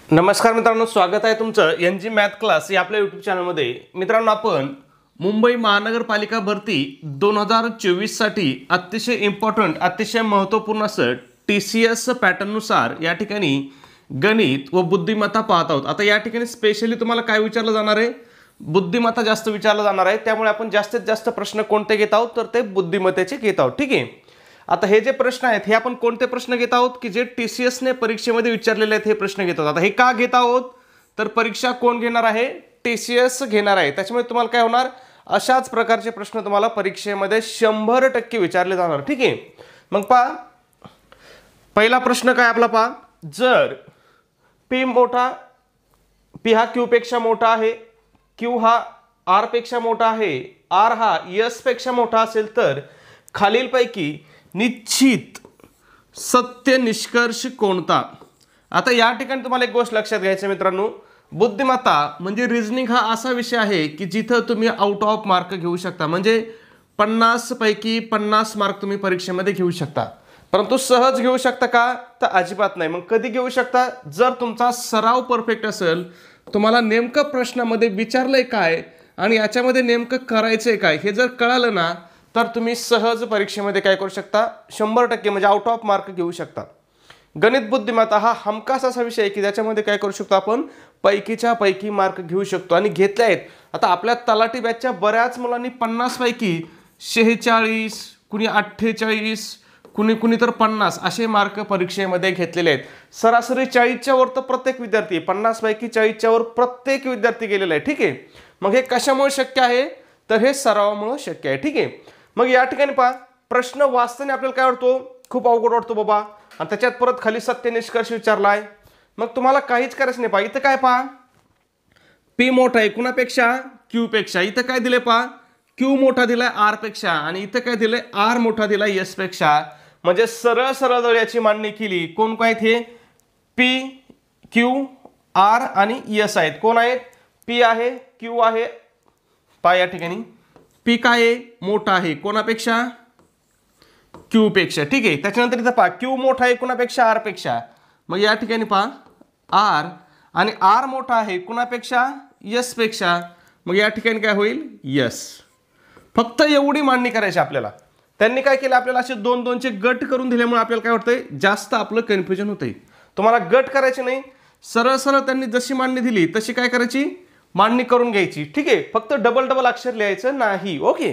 नमस्कार मित्रांनो, स्वागत आहे तुमचं NG मॅथ क्लास या आपल्या यूट्यूब चॅनलमध्ये। मित्रांनो, आपण मुंबई महानगरपालिका भरती 2024 साठी अतिशय इम्पॉर्टंट, अतिशय महत्त्वपूर्ण असं TCS पॅटर्ननुसार या ठिकाणी गणित व बुद्धिमत्ता पाहत आहोत। आता या ठिकाणी स्पेशली तुम्हाला काय विचारलं जाणार आहे? बुद्धिमत्ता जास्त विचारलं जाणार आहे। त्यामुळे आपण जास्तीत जास्त प्रश्न कोणते घेत आहोत तर ते बुद्धिमत्तेचे घेत आहोत। ठीक आहे, आता हे जे प्रश्न आहेत हे आपण कोणते प्रश्न घेत आहोत की जे TCS ने परीक्षेमध्ये विचारलेले आहेत हे प्रश्न घेत आहोत। आता हे का घेत आहोत तर परीक्षा कोण घेणार आहे? TCS घेणार आहे। त्याच्यामुळे तुम्हाला काय होणार, अशाच प्रकारचे प्रश्न तुम्हाला परीक्षेमध्ये 100% विचारले जाणार। ठीक आहे, मग पहा पहिला प्रश्न काय आपला, पहा जर P मोठा, P हा Q पेक्षा मोठा आहे, Q हा R पेक्षा मोठा आहे, R हा S पेक्षा मोठा असेल तर खालीलपैकी निश्चित सत्य निष्कर्ष कोणता? आता या ठिकाणी तुम्हाला एक गोष्ट लक्षात घ्यायची मित्रांनो, बुद्धिमत्ता म्हणजे रिझनिंग हा असा विषय आहे की जिथं तुम्ही आउट ऑफ मार्क घेऊ शकता, म्हणजे 50 पैकी 50 मार्क तुम्ही परीक्षेमध्ये घेऊ शकता। परंतु सहज घेऊ शकता का तर अजिबात नाही। मग कधी घेऊ शकता? जर तुमचा सराव परफेक्ट असेल, तुम्हाला नेमकं प्रश्नामध्ये विचारलंय काय आणि याच्यामध्ये नेमकं करायचंय काय हे जर कळालं ना तर तुम्ही सहज परीक्षेमध्ये काय करू शकता, 100% म्हणजे आउट ऑफ मार्क घेऊ शकता। गणित बुद्धिमत्ता हा हमखास असा विषय आहे की ज्याच्यामध्ये काय करू शकतो आपण, पैकीच्या पैकी मार्क घेऊ शकतो आणि घेतले आहेत। आता आपल्या तलाठी बॅचच्या बऱ्याच मुलांनी 50 पैकी 46, कुणी 48, कुणी तर 50 असे मार्क परीक्षेमध्ये घेतलेले आहेत। सरासरी 40च्या वर तर प्रत्येक विद्यार्थी, 50 पैकी 40च्या वर प्रत्येक विद्यार्थी गेलेला आहे। ठीक आहे, मग हे कशामुळे शक्य आहे तर हे सरावामुळे शक्य आहे। ठीक आहे, मग या ठिकाणी पहा प्रश्न वाचताना आपल्याला काय वाटतो, खूप अवघड वाटतो बाबा, आणि त्याच्यात परत खाली सत्य निष्कर्ष विचारलाय। मग तुम्हाला काहीच करायचं नाही। पहा इथं काय, पहा P मोठा आहे कुणापेक्षा? Q पेक्षा। इथं काय दिले, पहा Q मोठा दिलाय R पेक्षा आणि इथं काय दिलंय, R मोठा दिलाय S पेक्षा। म्हणजे सरळ सरळ जर याची मांडणी केली, कोण काय हे P, Q, R आणि S आहेत। कोण आहेत? P आहे, Q आहे, पहा या ठिकाणी P काय आहे, मोठा आहे कोणापेक्षा? Q पेक्षा। ठीक आहे, त्याच्यानंतर इथं पहा Q मोठा आहे कुणापेक्षा? R पेक्षा। मग या ठिकाणी पहा R आणि R मोठा आहे कुणापेक्षा? S पेक्षा। मग या ठिकाणी काय होईल, S। फक्त एवढी मांडणी करायची आपल्याला। त्यांनी काय केलं, आपल्याला असे 2-2चे गट करून दिल्यामुळे आपल्याला काय होतंय, जास्त आपलं कन्फ्युजन होतंय। तुम्हाला गट करायचे नाही, सरळ सरळ त्यांनी जशी मांडणी दिली तशी काय करायची, मांडणी करून घ्यायची। ठीक आहे, फक्त डबल अक्षर लिहायचं नाही। ओके,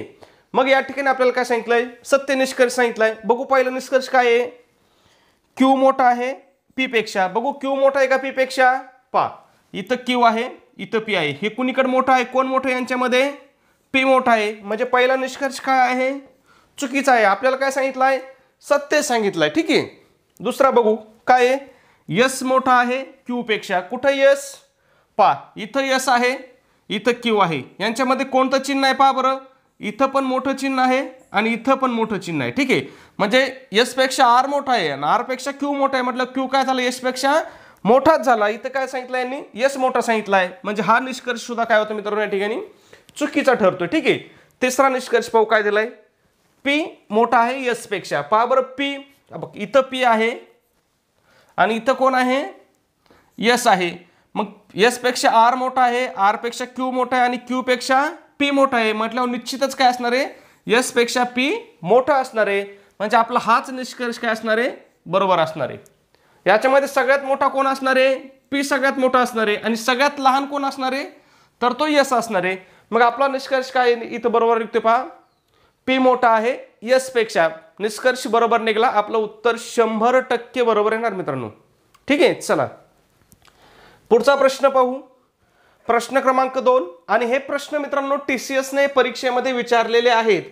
मग या ठिकाणी आपल्याला काय सांगितलंय, सत्य निष्कर्ष सांगितलाय। बघू पहिला निष्कर्ष काय आहे, Q मोठा आहे P पेक्षा। बघू Q मोठा आहे का P पेक्षा? पहा इथं Q आहे, इथं P आहे, हे कुणीकडे मोठा आहे, कोण मोठं आहे यांच्यामध्ये? P मोठा आहे। म्हणजे पहिला निष्कर्ष काय आहे, चुकीचा आहे। आपल्याला काय सांगितलंय, सत्य सांगितलंय। ठीक आहे, दुसरा बघू काय आहे, S मोठा आहे Q पेक्षा। कुठं S? पहा इथं S आहे, इथं Q आहे, यांच्यामध्ये कोणतं चिन्ह आहे पहा बरं, इथं पण मोठं चिन्ह आहे आणि इथं पण मोठं चिन्ह आहे। ठीक आहे, म्हणजे S पेक्षा R मोठा आहे आणि R पेक्षा Q मोठा आहे, म्हटलं Q काय झालं, S पेक्षा मोठाच झाला। इथं काय सांगितलं यांनी, S मोठा सांगितलाय, म्हणजे हा निष्कर्ष सुद्धा काय होतो मित्रांनो या ठिकाणी चुकीचा ठरतोय। ठीक आहे, तिसरा निष्कर्ष पाहू काय दिलाय, P मोठा आहे S पेक्षा। पहा बरं P, इथं P आहे आणि इथं कोण आहे, S आहे। मग S पेक्षा R मोठा आहे, R पेक्षा Q मोठा आहे आणि Q पेक्षा P मोठा आहे, म्हटल्यावर निश्चितच काय असणार आहे, S पेक्षा P मोठा असणार आहे। म्हणजे आपला हाच निष्कर्ष काय असणार आहे, बरोबर असणार आहे। याच्यामध्ये सगळ्यात मोठा कोण असणार आहे, P सगळ्यात मोठा असणार आहे आणि सगळ्यात लहान कोण असणार आहे तर तो S असणार आहे। मग आपला निष्कर्ष काय इथं बरोबर निघतोय, पहा P मोठा आहे S पेक्षा। निष्कर्ष बरोबर निघाला, आपलं उत्तर 100% बरोबर येणार मित्रांनो। ठीक आहे, चला पुढचा प्रश्न पाहू, प्रश्न क्रमांक 2। आणि हे प्रश्न मित्रांनो TCS ने परीक्षेमध्ये विचारलेले आहेत।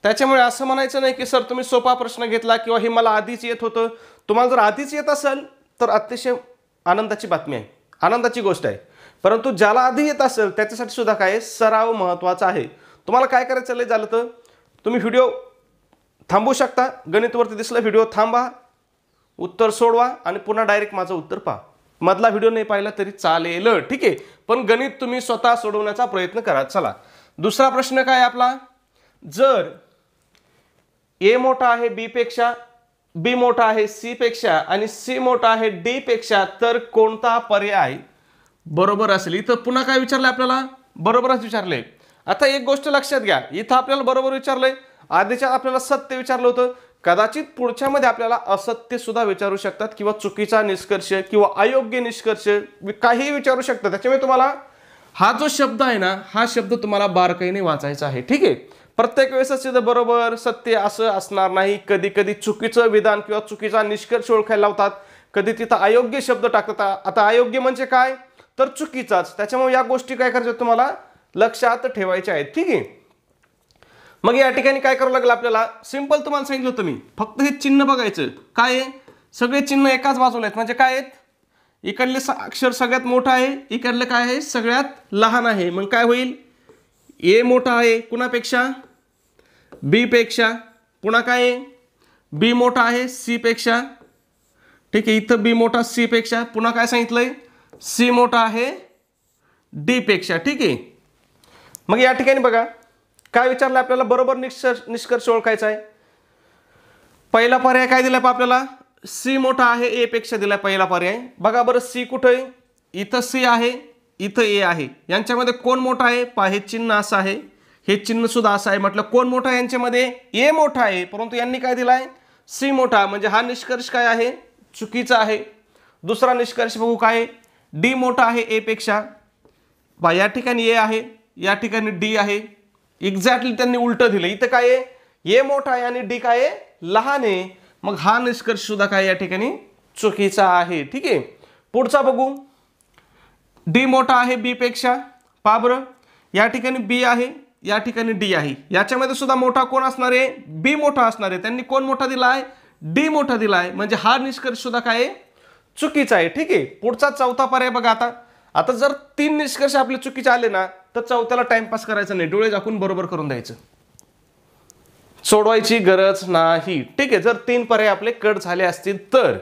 त्याच्यामुळे असं म्हणायचं नाही की सर तुम्ही सोपा प्रश्न घेतला किंवा हे मला आधीच येत होतं। तुम्हाला जर आधीच येत असेल तर अतिशय आनंदाची बातमी आहे, आनंदाची गोष्ट आहे। परंतु ज्याला आधी येत असेल त्याच्यासाठी सुद्धा काय सराव महत्त्वाचा आहे। तुम्हाला काय करायचं झालं तर तुम्ही व्हिडिओ थांबवू शकता, गणितवरती दिसलं व्हिडिओ थांबा, उत्तर सोडवा आणि पुन्हा डायरेक्ट माझं उत्तर पहा। मधला व्हिडिओ नाही पाहिला तरी चालेल। ठीक आहे, पण गणित तुम्ही स्वतः सोडवण्याचा प्रयत्न करा। चला दुसरा प्रश्न काय आपला, जर A मोठा आहे B पेक्षा, बी मोठा आहे सी पेक्षा आणि सी मोठा आहे डी पेक्षा, तर कोणता पर्याय बरोबर असेल? इथं पुन्हा काय विचारलंय आपल्याला? बरोबरच विचारले. आता एक गोष्ट लक्षात घ्या, इथं आपल्याला बरोबर विचारलंय, आधीच्या आपल्याला सत्य विचारलं होतं. कदाचित पुढच्या मध्ये आपल्याला असत्य सुद्धा विचारू शकतात किंवा चुकीचा निष्कर्ष किंवा अयोग्य निष्कर्ष काही विचारू शकतात. त्याच्यामुळे तुम्हाला हा जो शब्द आहे ना, हा शब्द तुम्हाला बारकाईने वाचायचा आहे. ठीक आहे, प्रत्येक वेळेस तिथं बरोबर सत्य असं असणार नाही. कधी कधी चुकीचं विधान किंवा चुकीचा निष्कर्ष ओळखायला लावतात, कधी तिथं अयोग्य शब्द टाकतात. आता अयोग्य म्हणजे काय, तर चुकीचाच. त्याच्यामुळे या गोष्टी काय करायच्या तुम्हाला लक्षात ठेवायच्या आहेत. ठीक आहे, मग या ठिकाणी काय करावं लागलं आपल्याला? सिंपल तुम्हाला सांगितलं होतं मी, फक्त हे चिन्ह बघायचं. काय आहे? सगळे चिन्ह एकाच बाजूला आहेत. म्हणजे काय आहेत? इकडले अक्षर सगळ्यात मोठं आहे, इकडलं काय आहे सगळ्यात लहान आहे. मग काय होईल? ए मोठा आहे कुणापेक्षा? बी पेक्षा. पुन्हा काय आहे? बी मोठा आहे सी पेक्षा. ठीक आहे, इथं बी मोठा सी पेक्षा. पुन्हा काय सांगितलंय? सी मोठा आहे डी पेक्षा. ठीक आहे, मग या ठिकाणी बघा काय विचारलं आपल्याला, बरोबर निष्कर्ष ओळखायचा आहे. पहिला पर्याय काय दिलाय आपल्याला? सी मोठा आहे ए पेक्षा दिलाय पहिला पर्याय. बघा बरं सी कुठे आहे? इथं सी आहे, इथं ए आहे. यांच्यामध्ये कोण मोठा आहे? पहा, हे चिन्ह असं आहे, हे चिन्ह सुद्धा असं आहे. म्हटलं कोण मोठा आहे यांच्यामध्ये? ए मोठा आहे, परंतु यांनी काय दिलाय? सी मोठा. म्हणजे हा निष्कर्ष काय आहे? चुकीचा आहे. दुसरा निष्कर्ष बघू काय? डी मोठा आहे ए पेक्षा. पहा, या ठिकाणी ए आहे, या ठिकाणी डी आहे. एक्झॅक्टली त्यांनी उलटं दिलं. इथं काय आहे? ए मोठा आहे आणि डी काय आहे? लहान आहे. मग हा निष्कर्ष सुद्धा काय या ठिकाणी चुकीचा आहे. ठीक आहे, पुढचा बघू. डी मोठा आहे बी पेक्षा. पहा बरं, या ठिकाणी बी आहे, या ठिकाणी डी आहे. याच्यामध्ये सुद्धा मोठा कोण असणार आहे? बी मोठा असणार आहे. त्यांनी कोण मोठा दिला आहे? डी मोठा दिला आहे. म्हणजे हा निष्कर्ष सुद्धा काय आहे? चुकीचा आहे. ठीक आहे, पुढचा चौथा पर्याय बघा. आता जर 3 निष्कर्ष आपले चुकीचे आले ना, तर चौथ्याला टाइमपास करायचा नाही, डोळे झाकून बरोबर करून द्यायचं, सोडवायची गरज नाही. ठीक आहे, जर 3 पर्याय आपले कट झाले असतील तर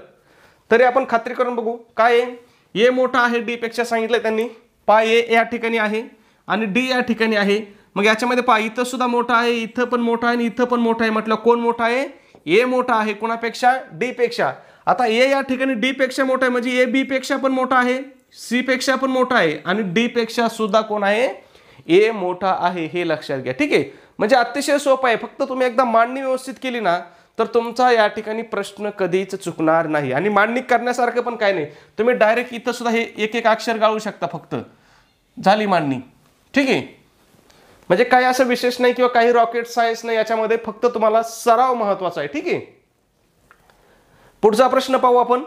तरी आपण खात्री करून बघू. काय आहे? ए मोठा आहे डी पेक्षा सांगितलंय त्यांनी. पहा, ए या ठिकाणी आहे आणि डी या ठिकाणी आहे. मग याच्यामध्ये पहा, इथं सुद्धा मोठा आहे, इथं पण मोठा आहे आणि इथं पण मोठा आहे. म्हटलं कोण मोठा आहे? ए मोठा आहे कुणापेक्षा? डी पेक्षा. आता ए या ठिकाणी डी पेक्षा मोठा आहे, म्हणजे ए बी पेक्षा पण मोठा आहे, सी पेक्षा पण मोठा आहे आणि डी पेक्षा सुद्धा कोण आहे? ए मोठा आहे. हे लक्षात घ्या. ठीक आहे, म्हणजे अतिशय सोपं आहे. फक्त तुम्ही एकदा मांडणी व्यवस्थित केली ना, तर तुमचा या ठिकाणी प्रश्न कधीच चुकणार नाही. आणि मांडणी करण्यासारखं पण काय नाही, तुम्ही डायरेक्ट इथं सुद्धा हे एक एक अक्षर गाळू शकता, फक्त झाली मांडणी. ठीक आहे, म्हणजे काही असं विशेष नाही किंवा काही रॉकेट सायन्स नाही याच्यामध्ये, फक्त तुम्हाला सराव महत्वाचा आहे. ठीक आहे, पुढचा प्रश्न पाहू आपण.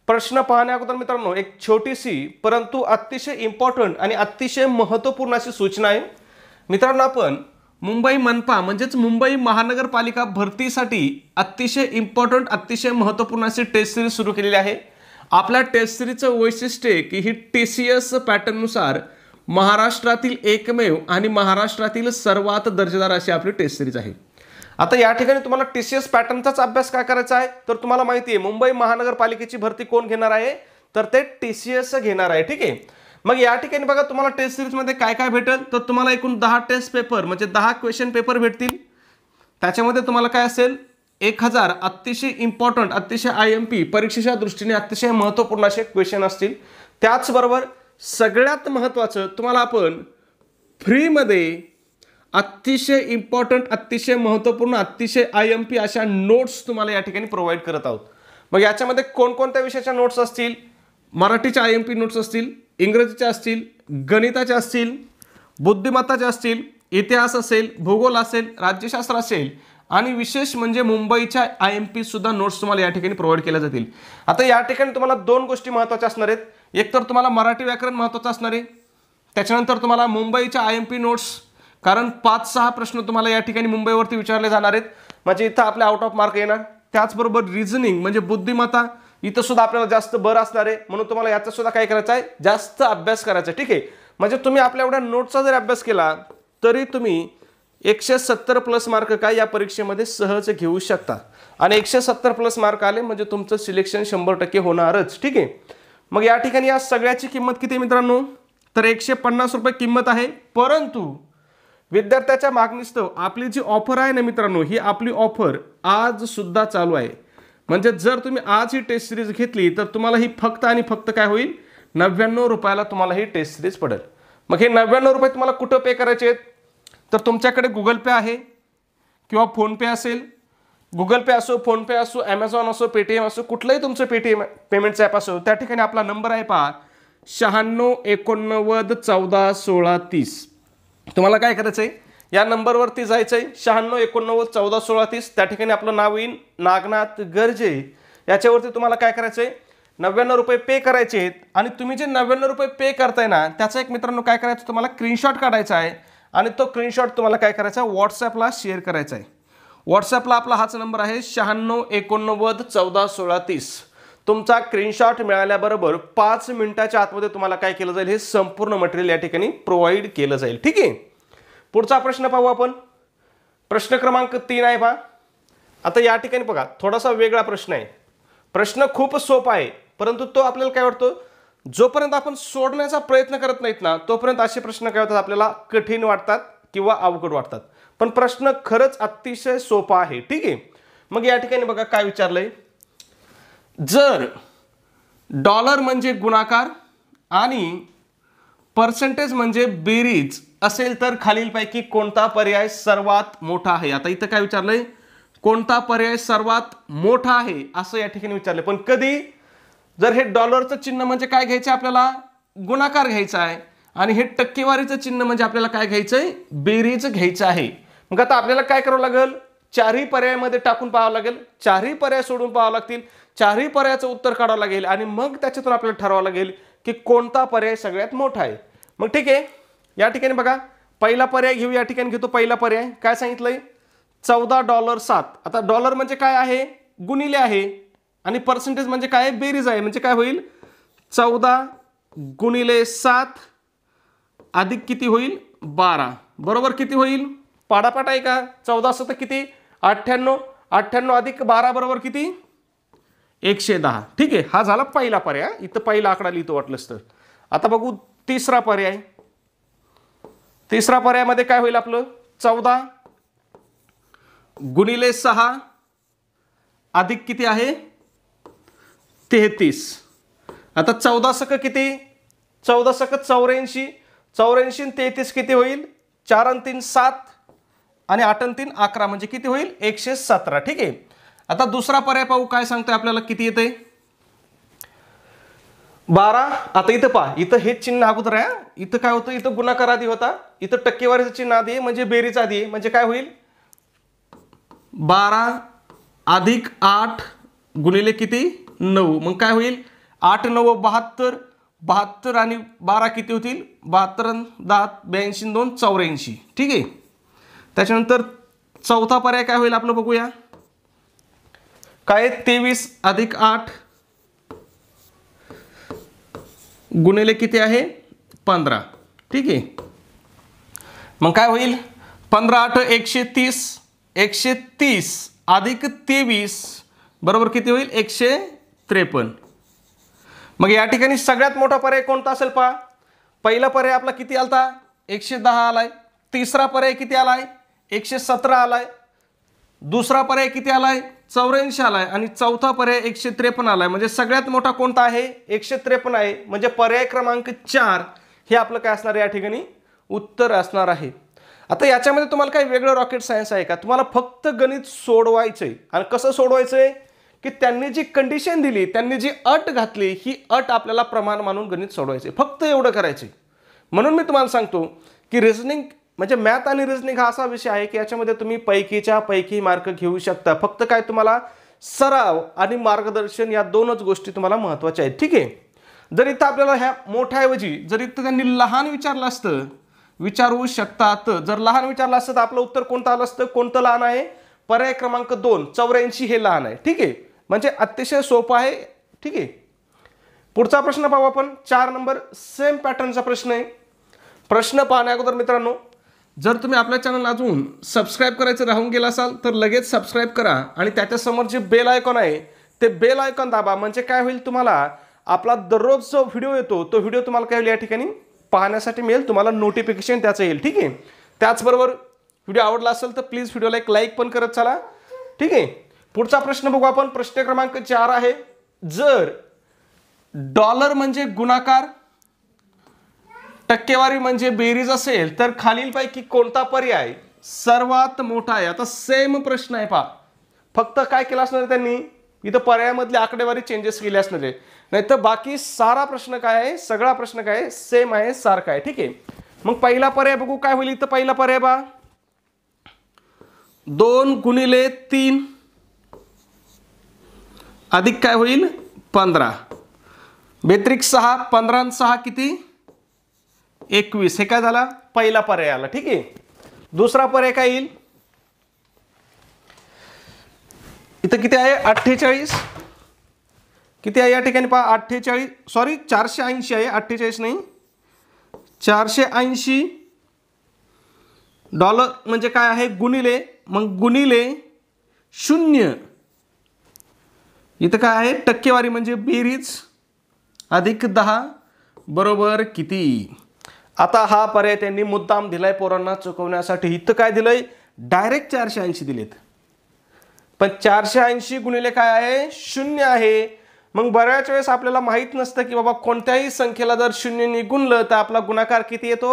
प्रश्न पाहण्या अगोदर मित्रांनो एक छोटीशी परंतु अतिशय इम्पॉर्टंट आणि अतिशय महत्त्वपूर्ण अशी सूचना आहे. मित्रांनो, आपण मुंबई मनपा म्हणजेच मुंबई महानगरपालिका भरतीसाठी अतिशय इम्पॉर्टंट अतिशय महत्त्वपूर्ण अशी टेस्ट सिरीज सुरू केलेली आहे. आपल्या टेस्ट सिरीजचं वैशिष्ट्य आहे की ही TCS पॅटर्ननुसार महाराष्ट्रातील एकमेव आणि महाराष्ट्रातील सर्वात दर्जेदार अशी आपली टेस्ट सिरीज आहे. आता या ठिकाणी तुम्हाला TCS पॅटर्नचाच अभ्यास काय करायचा आहे, तर तुम्हाला माहिती आहे मुंबई महानगरपालिकेची भरती कोण घेणार आहे, तर ते TCS घेणार आहे. ठीक आहे, मग या ठिकाणी बघा तुम्हाला टेस्ट सिरीजमध्ये काय काय भेटेल, तर तुम्हाला एकूण 10 टेस्ट पेपर म्हणजे 10 क्वेश्चन पेपर भेटतील. त्याच्यामध्ये तुम्हाला काय असेल, 1000 अतिशय इम्पॉर्टंट अतिशय IMP परीक्षेच्या दृष्टीने अतिशय महत्त्वपूर्ण असे क्वेश्चन असतील. त्याचबरोबर सगळ्यात महत्त्वाचं तुम्हाला आपण फ्रीमध्ये अतिशय इम्पॉर्टंट अतिशय महत्त्वपूर्ण अतिशय IMP अशा नोट्स तुम्हाला या ठिकाणी प्रोव्हाइड करत आहोत. मग याच्यामध्ये कोणकोणत्या विषयाच्या नोट्स असतील, मराठीच्या IMP नोट्स असतील, इंग्रजीच्या असतील, गणिताच्या असतील, बुद्धिमत्ताच्या असतील, इतिहास असेल, भूगोल असेल, राज्यशास्त्र असेल आणि विशेष म्हणजे मुंबईच्या IMP सुद्धा नोट्स तुम्हाला या ठिकाणी प्रोव्हाइड केल्या जातील. आता या ठिकाणी तुम्हाला 2 गोष्टी महत्त्वाच्या असणार आहेत. एक तर तुम्हाला मराठी व्याकरण महत्त्वाचं असणार आहे, त्याच्यानंतर तुम्हाला मुंबईच्या IMP नोट्स, कारण 5-6 प्रश्न तुम्हाला या ठिकाणी मुंबईवरती विचारले जाणार आहेत, म्हणजे इथं आपल्या आउट ऑफ मार्क येणार. त्याचबरोबर रिझनिंग म्हणजे बुद्धिमत्ता, इथं सुद्धा आपल्याला जास्त भर असणार आहे, म्हणून तुम्हाला याचा सुद्धा काय करायचं आहे, जास्त अभ्यास करायचा आहे. ठीक आहे, म्हणजे तुम्ही आपल्या एवढ्या नोट्सचा जर अभ्यास केला तरी तुम्ही 170+ मार्क काय या परीक्षेमध्ये सहज घेऊ शकता. आणि 170+ मार्क आले म्हणजे तुमचं सिलेक्शन 100% होणारच. ठीक आहे, मग या ठिकाणी या सगळ्याची किंमत किती आहे मित्रांनो, तर 150 रुपये किंमत आहे. परंतु विद्यार्थ्याच्या मागणीस्तव आपली जी ऑफर आहे ना मित्रांनो, ही आपली ऑफर आज सुद्धा चालू आहे. म्हणजे जर तुम्ही आज ही टेस्ट सिरीज घेतली तर तुम्हाला ही फक्त आणि फक्त काय होईल, 99 रुपयाला तुम्हाला ही टेस्ट सिरीज पडेल. मग हे 99 रुपये तुम्हाला कुठं पे करायचे आहेत, तर तुमच्याकडे गुगल पे आहे किंवा फोनपे असेल. गुगल पे असो, फोनपे असो, ॲमेझॉन असो, पेटीएम असो, कुठलंही तुमचं पेटीएम पेमेंटचं ॲप असो, त्या ठिकाणी आपला नंबर आहे पहा 96 89 14 16 30. तुम्हाला काय करायचं आहे, या नंबरवरती जायचं आहे 96 89 14 16 30. त्या ठिकाणी आपलं नाव येईल नागनाथ गर्जे. याच्यावरती तुम्हाला काय करायचं आहे, 99 रुपये पे करायचे आहेत. आणि तुम्ही जे 99 रुपये पे करताय ना, त्याचा एक मित्रांनो काय करायचं, तुम्हाला स्क्रीनशॉट काढायचा आहे आणि तो स्क्रीनशॉट तुम्हाला काय करायचा आहे, व्हॉट्सॲपला शेअर करायचा आहे. व्हॉट्सॲपला आपला हाच नंबर आहे 96 89 14 16 30. तुमचा स्क्रीनशॉट मिळाल्याबरोबर 5 मिनिटाच्या आतमध्ये तुम्हाला काय केलं जाईल, हे संपूर्ण मटेरियल या ठिकाणी प्रोव्हाइड केलं जाईल. ठीक आहे. पुढचा प्रश्न पाहू आपण. प्रश्न क्रमांक 3 आहे पहा. आता या ठिकाणी बघा थोडासा वेगळा प्रश्न आहे. प्रश्न खूप सोपा आहे, परंतु तो आपल्याला काय वाटतो, जोपर्यंत आपण सोडण्याचा प्रयत्न करत नाहीत ना, तोपर्यंत असे प्रश्न काय होतात, आपल्याला कठीण वाटतात किंवा अवघड वाटतात. पण प्रश्न खरंच अतिशय सोपा आहे. ठीक आहे. मग या ठिकाणी बघा काय विचारलंय, जर डॉलर म्हणजे गुणाकार आणि पर्सेंटेज म्हणजे बेरीज असेल तर खालीलपैकी कोणता पर्याय सर्वात मोठा आहे. आता इथं काय विचारलंय, कोणता पर्याय सर्वात मोठा आहे असं या ठिकाणी विचारलंय. पण कधी जर हे डॉलरचं चिन्ह म्हणजे काय घ्यायचं, आपल्याला गुणाकार घ्यायचा आहे, आणि हे टक्केवारीचं चिन्ह म्हणजे आपल्याला काय घ्यायचंय, बेरीज घ्यायचं आहे. मग आता आपल्याला काय करावं लागेल, चारही पर्यायामध्ये टाकून पाहावं लागेल, चारही पर्याय सोडून पाहावं लागतील, चारही पर्यायाचं उत्तर काढावं लागेल आणि मग त्याच्यातून आपल्याला ठरवावं लागेल की कोणता पर्याय सगळ्यात मोठा आहे. मग ठीक आहे, या ठिकाणी बघा पहिला पर्याय घेऊ. या ठिकाणी घेतो पहिला पर्याय. काय सांगितलंय, $14.07. आता डॉलर म्हणजे काय आहे, गुणिले आहे, आणि पर्सेंटेज म्हणजे काय, बेरीज आहे. म्हणजे काय होईल, 14 गुणिले 7 अधिक किती होईल, 12. बरोबर किती होईल, पाडापाट आहे का, 14 किती, 98. 98 अधिक 12 बरोबर किती, 110. ठीक आहे. हा झाला पहिला पर्याय. इथं पहिला आकडा लिहितो वाटलंच तर. आता बघू तिसरा पर्याय. तिसरा पर्यायामध्ये काय होईल आपलं, 14 गुणिले 6 अधिक किती आहे, 33. आता 14 सक किती, 14 सक 84. 84 आणि 33 किती होईल, 4 आणि 3 7 आणि 8 आणि 3 11 म्हणजे किती होईल, 117. ठीक आहे. आता दुसरा पर्याय पाहू, काय सांगतोय आपल्याला, किती येते, 12. आता इथं पहा, इथं हे चिन्ह अगोदर आहे. इथं काय होतं, इथं गुणाकार आधी होता, इथं टक्केवारीचं चिन्ह आधी आहे, म्हणजे बेरीज आधी आहे. म्हणजे काय होईल, 12 अधिक 8 गुणिले किती, 9. मग काय होईल, 8 9 72. 72 आणि 12 किती होतील, 72 10 82 2 84. ठीक आहे. त्याच्यानंतर चौथा पर्याय काय होईल आपलं बघूया, काय 23 अधिक 8 गुणिले किती आहे, 15. ठीक आहे. मग काय होईल, 15 8 130. 130 अधिक 23 बरोबर किती होईल, 153. मग या ठिकाणी सगळ्यात मोठा पर्याय कोणता असेल पहा. पहिला पर्याय आपला किती आलता, 110 आलाय. तिसरा पर्याय किती आलाय, 117 आलाय. दुसरा पर्याय किती आलाय, 84 आलाय. आणि चौथा पर्याय 153 आलाय. म्हणजे सगळ्यात मोठा कोणता आहे, 153 आहे. म्हणजे पर्याय क्रमांक 4 हे आपलं काय असणार या ठिकाणी उत्तर असणार आहे. आता याच्यामध्ये तुम्हाला काही वेगळं रॉकेट सायन्स आहे का, तुम्हाला फक्त गणित सोडवायचंय. आणि कसं सोडवायचंय, की त्यांनी जी कंडिशन दिली, त्यांनी जी अट घातली, ही अट आपल्याला प्रमाण मानून गणित सोडवायचे, फक्त एवढं करायचे. म्हणून मी तुम्हाला सांगतो की रिझनिंग म्हणजे मॅथ आणि रिझनिंग हा असा विषय आहे की याच्यामध्ये तुम्ही पैकीच्या पैकी मार्क घेऊ शकता. फक्त काय तुम्हाला सराव आणि मार्गदर्शन या दोनच गोष्टी तुम्हाला महत्त्वाच्या आहेत. ठीक आहे. जर इथं आपल्याला ह्या मोठ्याऐवजी जर इथं त्यांनी लहान विचारलं असतं, विचारू शकतात, जर लहान विचारलं असतं तर आपलं उत्तर कोणतं आलं असतं, कोणतं लहान आहे, पर्याय क्रमांक 2 84 हे लहान आहे. ठीक आहे. म्हणजे अतिशय सोपं आहे. ठीक आहे. पुढचा प्रश्न पाहू आपण. 4 नंबर सेम पॅटर्नचा प्रश्न आहे. प्रश्न पाहण्या अगोदर मित्रांनो, जर तुम्ही आपल्या चॅनल अजून सबस्क्राइब करायचं राहून गेला असाल तर लगेच सबस्क्राइब करा आणि त्याच्यासमोर जे बेल आयकॉन आहे ते बेल आयकॉन दाबा. म्हणजे काय होईल, तुम्हाला आपला दररोज जो व्हिडिओ येतो तो व्हिडिओ तुम्हाला काय होईल या ठिकाणी पाहण्यासाठी मिळेल, तुम्हाला नोटिफिकेशन त्याचं येईल. ठीक आहे. त्याचबरोबर व्हिडिओ आवडला असेल तर प्लीज व्हिडिओला एक लाईक पण करत चला. ठीक आहे. पुढचा प्रश्न बघू आपण. प्रश्न क्रमांक 4 आहे. जर डॉलर म्हणजे गुणाकार, टक्केवारी म्हणजे बेरीज असेल तर खालीलपैकी कोणता पर्याय सर्वात मोठा आहे? आता सेम प्रश्न आहे पहा, फक्त काय केलं असणार त्यांनी इथं पर्यायामधली आकडेवारी चेंजेस केली असणार आहे, नाही तर बाकी सारा प्रश्न काय आहे, सगळा प्रश्न काय आहे, सेम आहे, सारखा आहे. ठीक आहे. मग पहिला पर्याय बघू काय होईल. इथं पहिला पर्याय बा 2 गुणिले 3 अधिक काय होईल 15 बेत्रिक 6 15 आणि 6 किती 21. हे काय झाला पहिला पर्याय आला. ठीक आहे. दुसरा पर्याय काय येईल. इथं किती आहे 48. किती आहे या ठिकाणी पहा 48 सॉरी 480 आहे 48 नाही 480 डॉलर म्हणजे काय आहे गुणिले मग गुणिले 0 इथं काय आहे टक्केवारी म्हणजे बेरीज अधिक 10 बरोबर किती. आता हा पर्याय त्यांनी मुद्दाम दिलाय पोरांना चुकवण्यासाठी. इथं काय दिलंय डायरेक्ट 480 दिलेत पण 480 गुणिले काय आहे 0 आहे. मग बऱ्याच वेळेस आपल्याला माहित नसतं की बाबा कोणत्याही संख्येला जर 0 ने गुणलं तर आपला गुणाकार किती येतो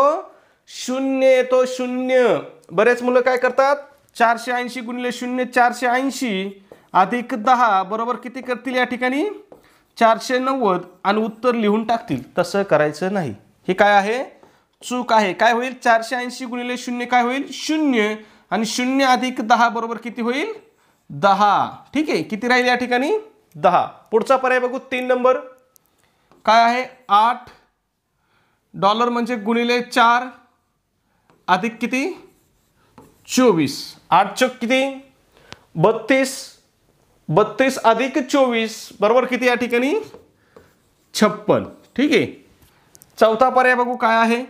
0 येतो 0. बरेच मुलं काय करतात 480 गुणिले 0 480 अधिक 10 बरोबर किती करतील या ठिकाणी 490 आणि उत्तर लिहून टाकतील. तसं करायचं नाही. हे काय आहे चूक आहे. काय होईल 480 गुणिले 0 काय होईल 0 आणि 0 अधिक 10 बरोबर किती होईल 10. ठीक आहे. किती राहील या ठिकाणी 10. पुढचा पर्याय बघू 3 नंबर काय आहे 8 डॉलर म्हणजे गुणिले 4 अधिक किती 24 8 चौक किती 32 32 अधिक 24 बरोबर किती या ठिकाणी 56. ठीक आहे. चौथा पर्याय बघू काय आहे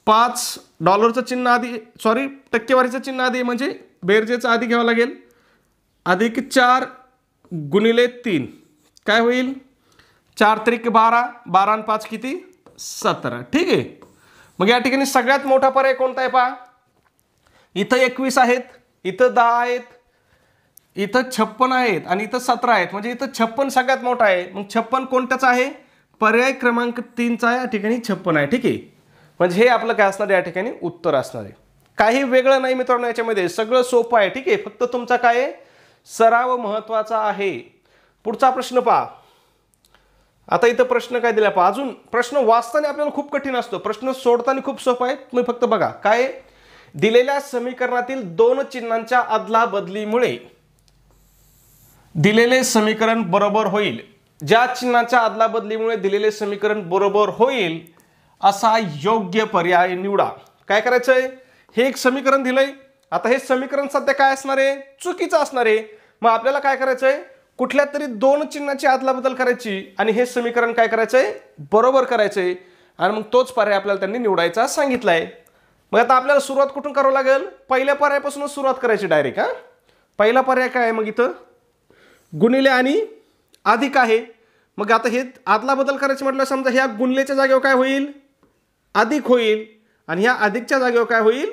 5 डॉलरचं चिन्ह आधी सॉरी टक्केवारीचं चिन्ह आधी म्हणजे बेरजेचं आधी घ्यावं लागेल अधिक 4 गुणिले 3 काय होईल 4 त्रिक 12 12 आणि 5 किती 17. ठीक आहे. मग या ठिकाणी सगळ्यात मोठा पर्याय कोणता आहे पहा. इथं 21 आहेत इथं 10 आहेत इथं 56 आहेत आणि इथं 17 आहेत म्हणजे इथं 56 सगळ्यात मोठा आहे. मग 56 कोणत्याचा आहे पर्याय क्रमांक 3चा या ठिकाणी 56 आहे. ठीक आहे. म्हणजे हे आपलं काय असणार या ठिकाणी उत्तर असणार आहे. काही वेगळं नाही मित्रांनो याच्यामध्ये सगळं सोपं आहे. ठीक आहे. फक्त तुमचा काय आहे सराव महत्वाचा आहे. पुढचा प्रश्न पहा. आता इथं प्रश्न काय दिला पहा. अजून प्रश्न वाचताना आपल्याला खूप कठीण असतो प्रश्न सोडताना खूप सोपा आहे. तुम्ही फक्त बघा काय दिलेल्या समीकरणातील 2 चिन्हांच्या अदला बदलीमुळे दिलेले समीकरण बरोबर होईल. ज्या चिन्हाच्या अदला बदलीमुळे दिलेले समीकरण बरोबर होईल असा योग्य पर्याय निवडा. काय करायचंय हे एक समीकरण दिलंय. आता हे समीकरण सध्या काय असणार आहे चुकीचं असणार आहे. मग आपल्याला काय करायचंय कुठल्या तरी 2 चिन्हाची अदलाबदल करायची आणि हे समीकरण काय करायचंय बरोबर करायचंय आणि मग तोच पर्याय आपल्याला त्यांनी निवडायचा सांगितलाय. मग आता आपल्याला सुरुवात कुठून करावं लागेल पहिल्या पर्यायापासूनच सुरुवात करायची डायरेक्ट. पहिला पर्याय काय आहे मग इथं गुणिले आणि अधिक आहे. मग आता हे अदलाबदल करायचं म्हटलं समजा ह्या गुणलेच्या जागेवर काय होईल अधिक होईल आणि ह्या अधिकच्या जागेवर काय होईल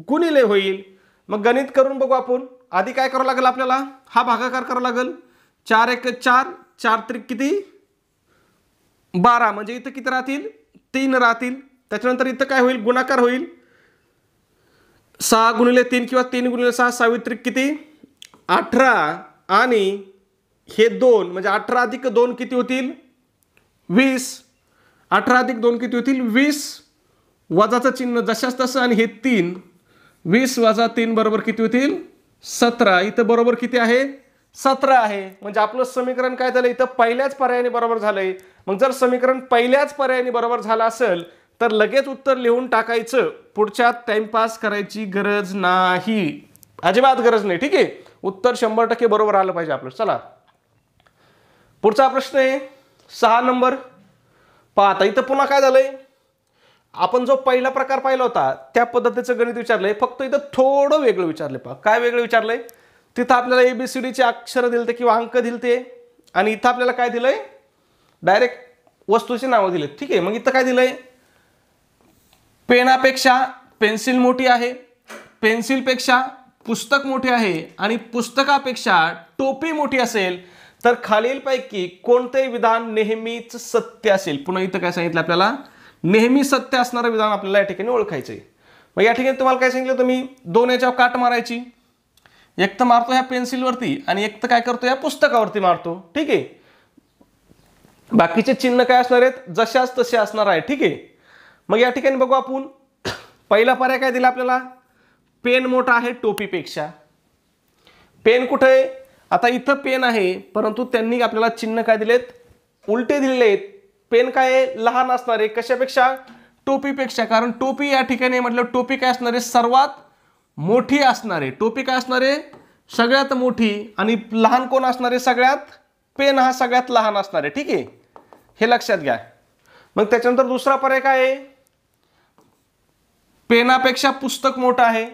गुणिले होईल. मग गणित करून बघू आपण. आधी काय करावं लागेल आपल्याला हा भागाकार करावा लागेल 4 1 4 4 त्रिक किती 12 म्हणजे इथं किती राहतील 3 राहतील. त्याच्यानंतर इथं काय होईल गुणाकार होईल 6 गुणिले 3 किंवा 3 गुणिले 6 6 त्रिक किती 18 आणि हे 2 म्हणजे 18 अधिक 2 किती होतील 20 18 अधिक 2 किती होतील 20 वजाचं चिन्ह जशाच तसं आणि हे 3 20 वजा 3 बरोबर किती होतील 17. इथं बरोबर किती आहे 17 आहे. म्हणजे आपलं समीकरण काय झालं इथं पहिल्याच पर्यायाने बरोबर झालंय. मग जर समीकरण पहिल्याच पर्यायाने बरोबर झालं असेल तर लगेच उत्तर लिहून टाकायचं. पुढच्या टाइमपास करायची गरज नाही अजिबात गरज नाही. ठीक आहे. उत्तर 100% बरोबर आलं पाहिजे आपलं. चला पुढचा प्रश्न आहे 6 नंबर पहा. आता इथं पुन्हा काय झालंय आपण जो पहिला प्रकार पाहिला होता त्या पद्धतीचं गणित विचारलंय फक्त इथं थोडं वेगळं विचारलंय. पहा काय वेगळं विचारलंय तिथं आपल्याला ABCD चे अक्षर दिलते किंवा अंक दिलते आणि इथं आपल्याला काय दिलंय डायरेक्ट वस्तूची नावं दिलेत. ठीक आहे. मग इथं काय दिलंय पेनापेक्षा पेन्सिल मोठी आहे पेन्सिलपेक्षा पुस्तक मोठे आहे आणि पुस्तकापेक्षा टोपी मोठी असेल तर खालीलपैकी कोणते विधान नेहमीच सत्य असेल? पुन्हा इथं काय सांगितलं आपल्याला? नेहमी सत्य असणारं विधान आपल्याला या ठिकाणी ओळखायचं आहे. मग या ठिकाणी तुम्हाला काय सांगितलं, तुम्ही दोन याच्यावर काट मारायची. एक तर मारतो ह्या पेन्सिलवरती आणि एक तर काय करतो, या पुस्तकावरती मारतो. ठीक आहे. बाकीचे चिन्ह काय असणार आहेत? जशाच तसे असणार आहे. ठीक आहे. मग या ठिकाणी बघू आपण, पहिला पर्याय काय दिला आपल्याला? पेन मोठा आहे टोपीपेक्षा. पेन कुठे आहे? आता इथं पेन आहे, परंतु त्यांनी आपल्याला चिन्ह काय दिलेत? उलटे दिलेले आहेत. पेन काय आहे? लहान असणार आहे. कशापेक्षा? टोपीपेक्षा. कारण टोपी या ठिकाणी म्हटलं, टोपी काय असणार आहे? सर्वात मोठी असणार आहे. टोपी काय असणार आहे? सगळ्यात मोठी. आणि लहान कोण असणार आहे सगळ्यात? पेन हा सगळ्यात लहान असणार आहे. ठीक आहे, हे लक्षात घ्या. मग त्याच्यानंतर दुसरा पर्याय काय आहे? पेनापेक्षा पुस्तक मोठं आहे.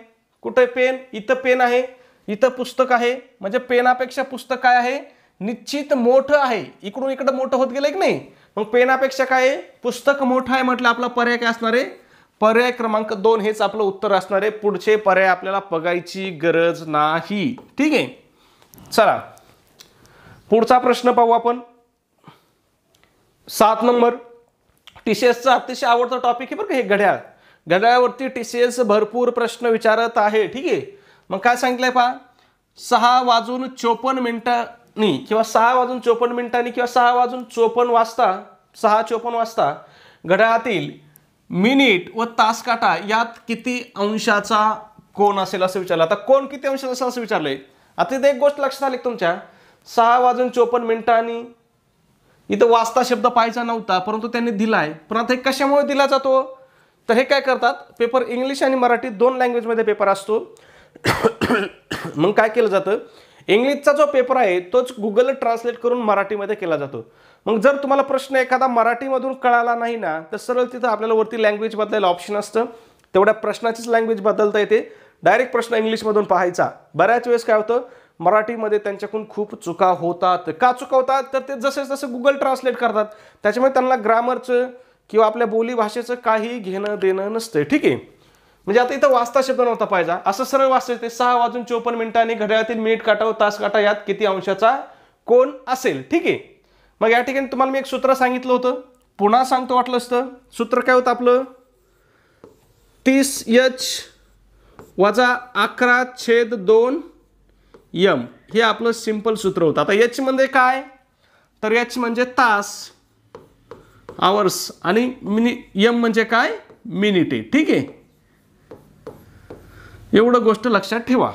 कुठे पेन? इथं पेन आहे, इथं पुस्तक आहे. म्हणजे पेनापेक्षा पुस्तक काय आहे? निश्चित मोठं आहे. इकडून इकडं मोठं होत गेलं की नाही? मग पेनापेक्षा काय आहे? पुस्तक मोठं आहे म्हटलं. आपला पर्याय काय असणार आहे? पर्याय क्रमांक 2 हेच आपलं उत्तर असणार आहे. पुढचे पर्याय आपल्याला बघायची गरज नाही. ठीक आहे. चला पुढचा प्रश्न पाहू आपण. 7 नंबर. TCSचा अतिशय आवडता टॉपिक आहे बरं का हे, घड्याळ. घड्याळावरती TCS भरपूर प्रश्न विचारत आहे. ठीक आहे. मग काय सांगितलंय पहा, 6:54 किंवा 6:54 किंवा 6:54 वाजता, 6:54 वाजता घड्याळातील मिनिट व तास काटा यात किती अंशाचा कोन असेल असं विचारलं. आता कोण किती अंशाचा असेल असं विचारलंय. आता इथे एक गोष्ट लक्षात आली तुमच्या, 6:54 इथं वाजता शब्द पाहायचा नव्हता, परंतु त्यांनी दिलाय. पण आता हे कशामुळे दिला जातो? तर हे काय करतात, पेपर इंग्लिश आणि मराठी दोन लँग्वेजमध्ये पेपर असतो. मग काय केलं जातं, इंग्लिशचा जो पेपर आहे तोच गुगल ट्रान्सलेट करून मराठीमध्ये केला जातो. मग जर तुम्हाला प्रश्न एखादा मराठीमधून कळाला नाही ना, तर सरळ तिथं आपल्याला वरती लँग्वेज बदलायला ऑप्शन असतं. तेवढ्या प्रश्नाचीच लँग्वेज बदलता येते. डायरेक्ट प्रश्न इंग्लिशमधून पाहायचा. बऱ्याच वेळेस काय होतं, मराठीमध्ये त्यांच्याकडून खूप चुका होतात. का चुका होतात? तर ते जसे जसे गुगल ट्रान्सलेट करतात, त्याच्यामुळे त्यांना ग्रामरचं किंवा आपल्या बोली भाषेचं काही घेणं देणं नसतं. ठीक आहे. म्हणजे आता इथं वाजता शब्द नव्हता पाहिजे, असं सरळ वाचतं ते 6:54 घड्याळातील मिनिट काटा व तास काटा यात किती अंशाचा कोन असेल. ठीक आहे. मग या ठिकाणी तुम्हाला मी एक सूत्र सांगितलं होतं, पुन्हा सांगतो वाटलं असतं. सूत्र काय होतं आपलं? 30H वजा 11/2 M हे आपलं सिंपल सूत्र होतं. आता H म्हणजे काय? तर H म्हणजे तास, आवर्स, आणि M म्हणजे काय? मिनिट आहे. ठीक आहे. एवढं गोष्ट लक्षात ठेवा.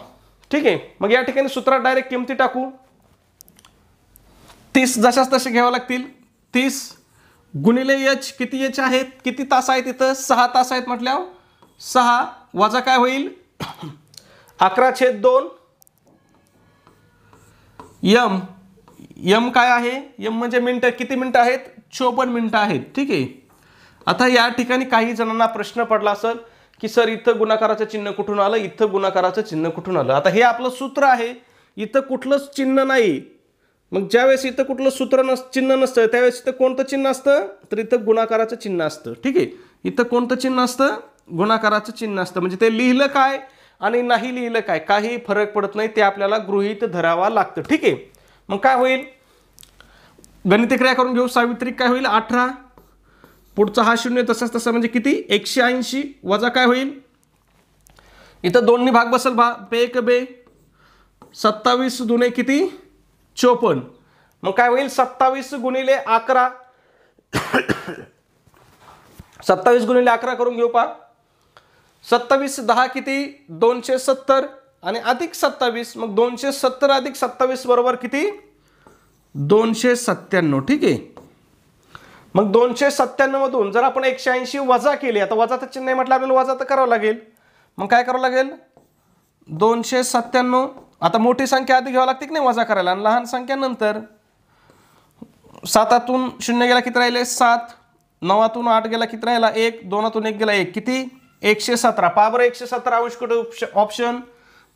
ठीक आहे. मग या ठिकाणी सूत्रात डायरेक्ट किमती टाकू. 30 जशाच तसे घ्यावं लागतील. 30 गुणिले H, किती H आहेत, किती तास आहेत इथं? 6 तास आहेत म्हटल्यावर 6 वजा काय होईल? 11/2 M काय आहे? M म्हणजे मिनिटं. किती मिनिटं आहेत? 54 मिनिटं आहेत. ठीक आहे. आता या ठिकाणी काही जणांना प्रश्न पडला असेल की सर इथं गुणाकाराचं चिन्ह कुठून आलं, इथं गुणाकाराचं चिन्ह कुठून आलं. आता हे आपलं सूत्र आहे, इथं कुठलंच चिन्ह नाही. मग ज्यावेळेस इथं कुठलं चिन्ह नसतं त्यावेळेस इथं कोणतं चिन्ह असतं? तर इथं गुणाकाराचं चिन्ह असतं. ठीक आहे. इथं कोणतं चिन्ह असतं? गुणाकाराचं चिन्ह असतं. म्हणजे ते लिहिलं काय आणि नाही लिहिलं काय काही फरक पडत नाही, ते आपल्याला गृहीत धरावा लागतं. ठीक आहे. मग काय होईल? गणिती क्रिया करून घेऊ. सावित्रिक काय होईल? 18. पुढचा हा 0 तसाच तसा म्हणजे किती? 180 वजा काय होईल? इथं 2 नी भाग बसेल. एक बे 27 दुने किती? 54. मग काय होईल? 27 गुणिले 11. 27 गुणिले 11 करून घेऊ पहा. 27 10 किती? 270 आणि अधिक 27. मग 270 अधिक 27 बरोबर किती? 297. ठीक आहे. मग 297 मधून जर आपण 180 वजा केले, आता वजाचं चिन्ह नाही म्हटलं आपल्याला वजा तर करावं लागेल. मग काय करावं लागेल? 297. आता मोठी संख्या आधी घ्यावी लागते की नाही वजा करायला, आणि लहान संख्या नंतर. 7तून 0 गेला किती राहिले? 7. 9तून 8 गेला किती राहिला? 1. 2तून 1 गेला 1. किती? 117. पहा बरं 117 अंश कुठे ऑप्शन?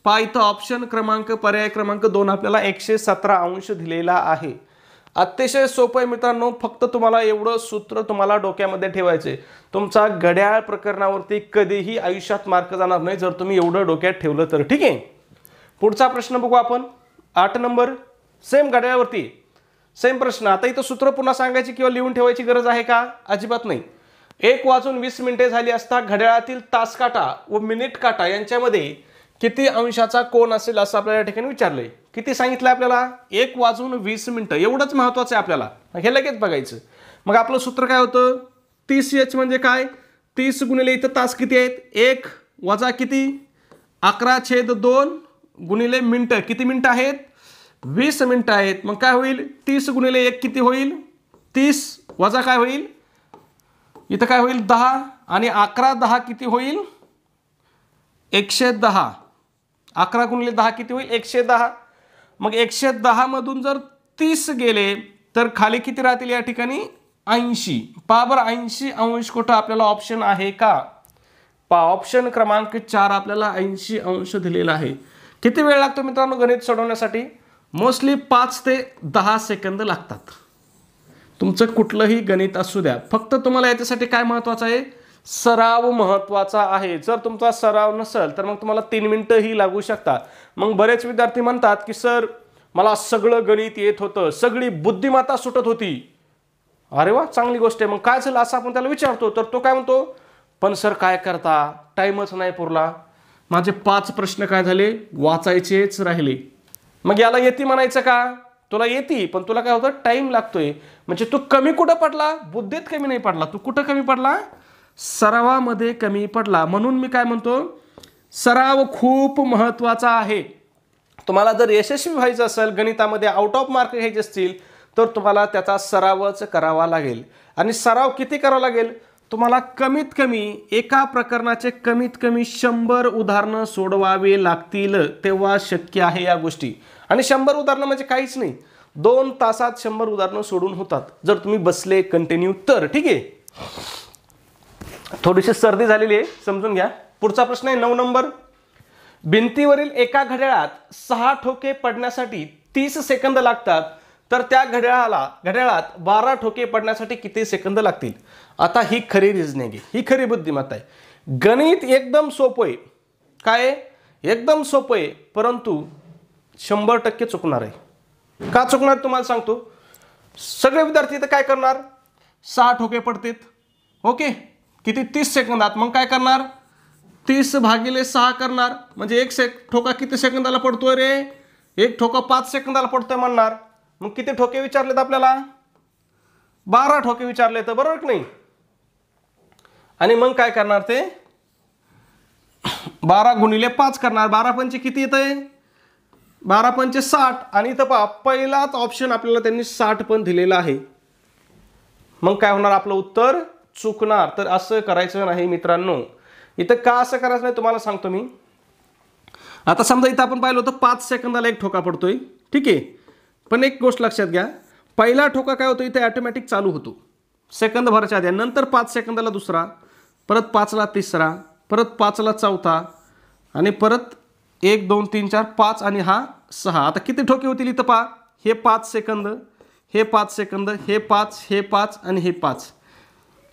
पहा इथं ऑप्शन क्रमांक पर्याय क्रमांक 2 आपल्याला 117 अंश दिलेला आहे. अतिशय सोपं आहे मित्रांनो. फक्त तुम्हाला एवढं सूत्र तुम्हाला डोक्यामध्ये ठेवायचे. तुमचा घड्याळ प्रकरणावरती कधीही आयुष्यात मार्क जाणार नाही जर तुम्ही एवढं डोक्यात ठेवलं तर. ठीक आहे. पुढचा प्रश्न बघू आपण 8 नंबर, सेम घड्याळावरती सेम प्रश्न. आता इथं सूत्र पुन्हा सांगायची किंवा लिहून ठेवायची गरज आहे का? अजिबात नाही. 1:20 झाली असता घड्याळातील तास काटा व मिनिट काटा यांच्यामध्ये किती अंशाचा कोन असेल असं आपल्याला या ठिकाणी विचारलंय. किती सांगितलं आपल्याला? 1:20. एवढंच महत्वाचं आहे आपल्याला, हे लगेच बघायचं. मग आपलं सूत्र काय होतं? 30h म्हणजे काय? 30 गुणिले इथं तास किती आहेत? 1 वजा किती? 11/2 गुणिले मिनिटं. किती मिनिटं आहेत? 20 मिनिटं आहेत. मग काय होईल? 30 गुणिले 1 किती होईल? 30 वजा काय होईल? इथं काय होईल? 10 आणि 11 किती होईल? 110. 11 गुणिले 10 किती होईल? 110. मग 110 मधून जर 30 गेले तर खाली किती राहतील या ठिकाणी? 80. पहा बरं 80 अंश कुठं आपल्याला ऑप्शन आहे का? पहा ऑप्शन क्रमांक 4 आपल्याला 80 अंश दिलेला आहे. किती वेळ लागतो मित्रांनो गणित सोडवण्यासाठी? मोस्टली 5 ते 10 सेकंद लागतात. तुमचं कुठलंही गणित असू द्या, फक्त तुम्हाला याच्यासाठी काय महत्वाचं आहे? सराव महत्वाचा आहे. जर तुमचा सराव नसेल तर मग तुम्हाला 3 मिनिटंही लागू शकतात. मग बरेच विद्यार्थी म्हणतात की सर मला सगळं गणित येत होतं, सगळी बुद्धिमत्ता सुटत होती. अरे वा, चांगली गोष्ट आहे. मग काय झालं असं आपण त्याला विचारतो, तर तो काय म्हणतो? पण सर काय करता, टाइमच नाही पुरला, माझे 5 प्रश्न काय झाले? वाचायचेच राहिले. मग याला येती म्हणायचं का? तुला येती, पण तुला काय होतं? टाइम लागतोय. म्हणजे तू कमी कुठं पडला? बुद्धीत कमी नाही पडला. तू कुठं कमी पडला? सरावामध्ये कमी पडला. म्हणून मी काय म्हणतो, सराव खूप महत्वाचा आहे. तुम्हाला जर यशस्वी व्हायचं असेल, गणितामध्ये आउट ऑफ मार्क घ्यायचे असतील, तर तुम्हाला त्याचा सरावच करावा लागेल. आणि सराव किती करावा लागेल? तुम्हाला कमीत कमी एका प्रकरणाचे कमीत कमी 100 उदाहरणं सोडवावे लागतील, तेव्हा शक्य आहे या गोष्टी. आणि 100 उदाहरणं म्हणजे काहीच नाही, 2 तासात 100 उदाहरणं सोडून होतात जर तुम्ही बसले कंटिन्यू तर. ठीक आहे, थोडीशी सर्दी झालेली आहे, समजून घ्या. पुढचा प्रश्न आहे 9 नंबर. भिंतीवरील एका घड्याळात 6 ठोके पडण्यासाठी 30 सेकंद लागतात, तर त्या घड्याळात 12 ठोके पडण्यासाठी किती सेकंद लागतील? आता ही खरी रिझनिंग आहे, ही खरी बुद्धिमत्ता आहे. गणित एकदम सोपं आहे. काय आहे? एकदम सोपं आहे, परंतु 100% चुकणार आहे. का चुकणार तुम्हाला सांगतो. सगळे विद्यार्थी तर काय करणार? 6 ठोके पडतात, ओके, किती? 30 सेकंदात. मग काय करणार? 30/6 करणार. म्हणजे एक ठोका किती सेकंदाला पडतोय रे? एक ठोका 5 सेकंदाला पडतोय म्हणणार. मग किती ठोके विचारलेत आपल्याला? 12 ठोके विचारले, तर बरोबर की नाही? आणि मग काय करणार ते? 12 गुणिले 5 करणार. 12 पंचे किती येतंय? 12 पंचे 60. आणि इथं पहा पहिलाच ऑप्शन आपल्याला त्यांनी 60 पण दिलेला आहे. मग काय होणार? आपलं उत्तर चुकणार. तर असं करायचं नाही मित्रांनो. इथं का असं करायचं नाही तुम्हाला सांगतो मी. आता समजा इथं आपण पाहिलं होतं 5 सेकंदाला एक ठोका पडतोय, ठीक आहे. पण एक गोष्ट लक्षात घ्या, पहिला ठोका काय होतो? इथे ऑटोमॅटिक चालू होतो सेकंद भरायच्या आधी. नंतर 5 सेकंदाला दुसरा, परत 5ला तिसरा, परत 5ला चौथा, आणि परत 1 2 3 4 5 आणि हा 6. आता किती ठोके होतील इथं पहा? हे 5 सेकंद, हे 5 सेकंद, हे 5, हे 5 आणि हे 5.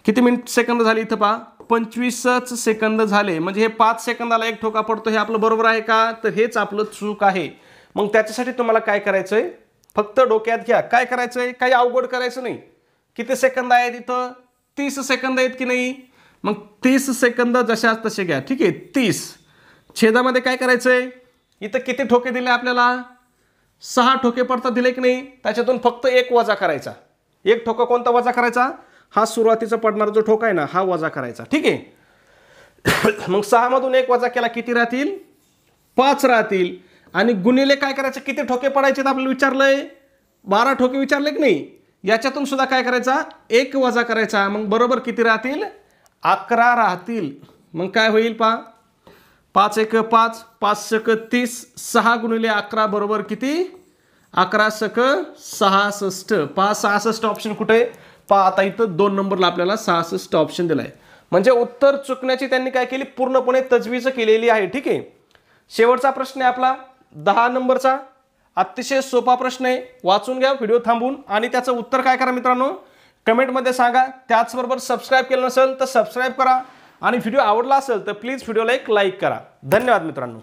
किती सेकंद झाली इथं पहा? 25च सेकंद झाले. म्हणजे हे 5 सेकंदाला एक ठोका पडतो, हे आपलं बरोबर आहे का? तर हेच आपलं चूक आहे. मग त्याच्यासाठी तुम्हाला काय करायचंय? फक्त डोक्यात घ्या, काय करायचंय? काही अवघड करायचं नाही. किती सेकंद आहेत इथं? 30 सेकंद आहेत की नाही? मग 30 सेकंद जशाच तसे घ्या, ठीक आहे. 30 छेदामध्ये काय करायचंय? इथं किती ठोके दिले आपल्याला? 6 ठोके पडतात दिले की नाही? त्याच्यातून फक्त 1 वजा करायचा. 1 ठोका कोणता वजा करायचा? हा सुरुवातीचा पडणारा जो ठोका आहे ना, हा वजा करायचा, ठीक आहे. मग 6 मधून 1 वजा केला, किती राहतील? 5 राहतील. आणि गुणिले काय करायचं? किती ठोके पडायचे आपल्याला विचारलंय? 12 ठोके विचारले की नाही? याच्यातून सुद्धा काय करायचा? 1 वजा करायचा. मग बरोबर किती राहतील? 11 राहतील. मग काय होईल पहा? 5 1 5, 5 6 30, 6 गुणिले 11 बरोबर किती? 11 6 66. पहा 66 ऑप्शन कुठे? पहा आता इथं 2 नंबरला आपल्याला 66 ऑप्शन दिलाय. म्हणजे उत्तर चुकण्याची त्यांनी काय केली? पूर्णपणे तजवीज केलेली आहे, ठीक आहे. शेवटचा प्रश्न आहे आपला 10 नंबरचा. अतिशय सोपा प्रश्न आहे, वाचून घ्या व्हिडिओ थांबून आणि त्याचं उत्तर काय करा मित्रांनो कमेंटमध्ये सांगा. त्याचबरोबर सबस्क्राईब केलं नसेल तर सबस्क्राईब करा आणि व्हिडिओ आवडला असेल तर प्लीज व्हिडिओला एक लाईक करा. धन्यवाद मित्रांनो.